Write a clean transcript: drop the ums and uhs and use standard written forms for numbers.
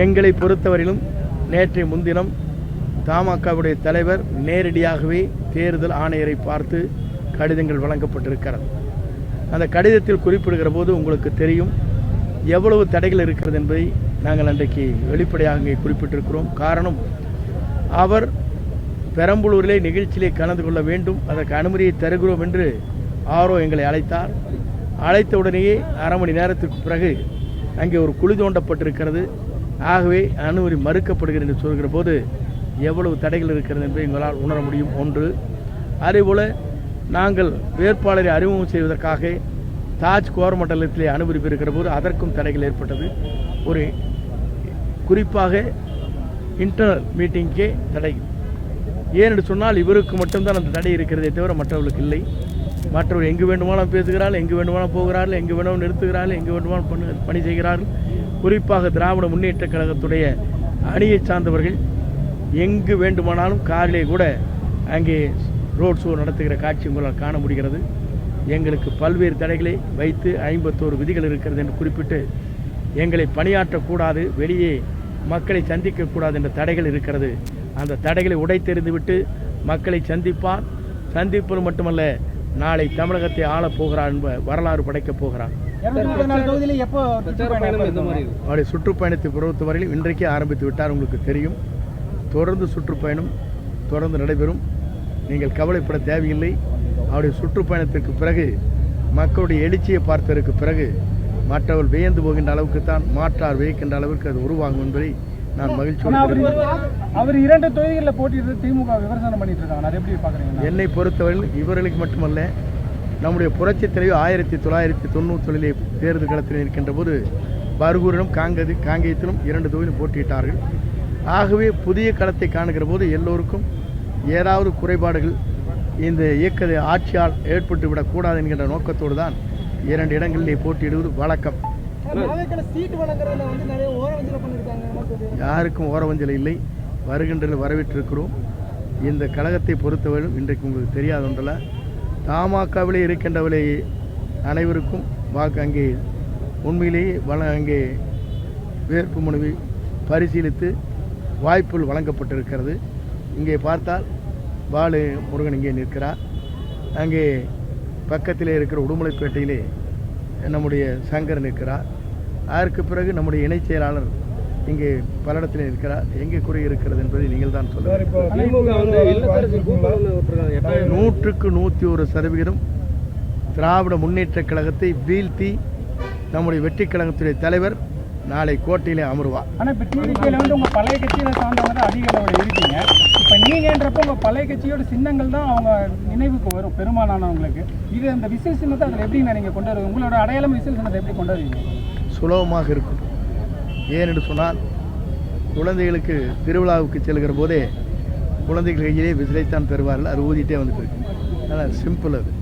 எங்களை பொறுத்தவரையிலும் நேற்றைய முன்தினம் தமாகவுடைய தலைவர் நேரடியாகவே தேர்தல் ஆணையரை பார்த்து கடிதங்கள் வழங்கப்பட்டிருக்கிறது. அந்த கடிதத்தில் குறிப்பிடுகிற போது உங்களுக்கு தெரியும் எவ்வளவு தடைகள் இருக்கிறது என்பதை நாங்கள் அன்றைக்கு வெளிப்படையாக இங்கே குறிப்பிட்டிருக்கிறோம். காரணம், அவர் பெரம்பலூரிலே நிகழ்ச்சியிலே கலந்து கொள்ள வேண்டும், அதற்கு அனுமதியை தருகிறோம் என்று ஆரோ எங்களை அழைத்தார். அழைத்த உடனேயே அரை மணி நேரத்திற்கு பிறகு அங்கே ஒரு குழி தோண்டப்பட்டிருக்கிறது. ஆகவே அனுமதி மறுக்கப்படுகிறது என்று சொல்கிற போது எவ்வளவு தடைகள் இருக்கிறது என்பதை எங்களால் உணர முடியும். ஒன்று, அதேபோல் நாங்கள் வேட்பாளரை அறிமுகம் செய்வதற்காக தாஜ் கோரமண்டலத்திலே அனுமதி பெறுகிற போது அதற்கும் தடைகள் ஏற்பட்டது. ஒரு குறிப்பாக இன்டர்னல் மீட்டிங்கே தடை. ஏனென்று சொன்னால் இவருக்கு மட்டும்தான் அந்த தடை இருக்கிறதே தவிர மற்றவர்களுக்கு இல்லை. மற்றவர் எங்கு வேண்டுமானாலும் பேசுகிறார்கள், எங்கு வேண்டுமானாலும் போகிறார்கள், எங்கு வேண்டுமானாலும் நிறுத்துகிறார்கள், எங்கு வேண்டுமானாலும் பணி செய்கிறார்கள். குறிப்பாக திராவிட முன்னேற்ற கழகத்துடைய அணியை சார்ந்தவர்கள் எங்கு வேண்டுமானாலும் காரிலே கூட அங்கே ரோட் ஷோ நடத்துகிற காட்சி உங்களால் காண முடிகிறது. எங்களுக்கு பல்வேறு தடைகளை வைத்து 51 விதிகள் இருக்கிறது என்று குறிப்பிட்டு எங்களை பணியாற்றக்கூடாது, வெளியே மக்களை சந்திக்கக்கூடாது என்ற தடைகள் இருக்கிறது. அந்த தடைகளை உடைத்தெறிந்துவிட்டு மக்களை சந்திப்பார். சந்திப்பது மட்டுமல்ல, நாளை தமிழகத்தை ஆளப் போகிறார் என்ப வரலாறு படைக்கப் போகிறார். அவருடைய சுற்றுப்பயணத்தை பொறுத்தவரையில் இன்றைக்கே ஆரம்பித்து விட்டார். உங்களுக்கு தெரியும், தொடர்ந்து சுற்றுப்பயணம் தொடர்ந்து நடைபெறும். நீங்கள் கவலைப்பட தேவையில்லை. அவருடைய சுற்றுப்பயணத்திற்கு பிறகு மக்களுடைய எழுச்சியை பார்த்ததற்கு பிறகு மற்றவர்கள் வியந்து போகின்ற அளவுக்கு தான் மாற்றார் வியக்கின்ற அளவிற்கு அது உருவாகும் என்பதை நான் மகிழ்ச்சியோடு. அவர் 2 தொகுதிகளில் போட்டியிட்டு திமுக விமர்சனம் பண்ணிட்டு இருக்காங்க, அதை எப்படி பார்க்குறீங்க? என்னை பொறுத்தவரையில் இவர்களுக்கு மட்டுமல்ல, நம்முடைய புரட்சித் தலைவர் 1990 தேர்தல் களத்தில் இருக்கின்ற போது பர்கூரிலும் காங்கேயத்திலும் 2 தொகுதியிலும் போட்டியிட்டார்கள். ஆகவே புதிய களத்தை காணுகிற போது எல்லோருக்கும் ஏதாவது குறைபாடுகள் இந்த இயக்க ஆட்சியால் ஏற்பட்டுவிடக்கூடாது என்கின்ற நோக்கத்தோடு தான் 2 இடங்களிலே போட்டியிடுவது வழக்கம். யாருக்கும் ஓரவஞ்சல் இல்லை. வருகின்ற வரவேற்றிருக்கிறோம். இந்த கழகத்தை பொறுத்தவரையிலும் இன்றைக்கு உங்களுக்கு தெரியாத ஒன்றில் தமாகவிலே இருக்கின்றவர்களே அனைவருக்கும் வாக்கு அங்கே உண்மையிலேயே அங்கே வேட்புமனுவை பரிசீலித்து வாய்ப்புகள் வழங்கப்பட்டிருக்கிறது. இங்கே பார்த்தால் பாலு முருகன் இங்கே நிற்கிறார். அங்கே பக்கத்திலே இருக்கிற உடுமலைப்பேட்டையிலே நம்முடைய சங்கர் நிற்கிறார். அதற்கு பிறகு நம்முடைய இணைச் செயலாளர் இங்கே பல்லடத்தில் இருக்கிறார். எங்கே குறை இருக்கிறது என்பதை நீங்கள் தான் சொல்லுங்கள். 100க்கு 101% திராவிட முன்னேற்ற கழகத்தை வீழ்த்தி நம்முடைய வெற்றி கழகத்துடைய தலைவர் நாளை கோட்டையிலே அமருவார். ஆனால் இப்போ டிவிகேல வந்து உங்கள் பழைய கட்சியில் சார்ந்தவங்க தான் அதிக அளவில் இருக்கீங்க. இப்போ நீங்கன்றப்போ உங்கள் பழைய கட்சியோட சின்னங்கள் தான் அவங்க நினைவுக்கு வரும் பெரும்பாலானவங்களுக்கு. இது அந்த விசில் சின்னத்தை அதில் எப்படி நீங்கள் கொண்டு வருவீங்க? உங்களோட அடையாளம் விசில் சின்னத்தை எப்படி கொண்டு வருவீங்க? சுலபமாக இருக்கும். ஏனென்று சொன்னால் குழந்தைகளுக்கு திருவிழாவுக்கு செல்கிற போதே குழந்தைகள் கையிலே விசிலைத்தான் தருவார்கள். அது ஊதிட்டே வந்துட்டு இருக்கு. அதனால் சிம்பிள் அது.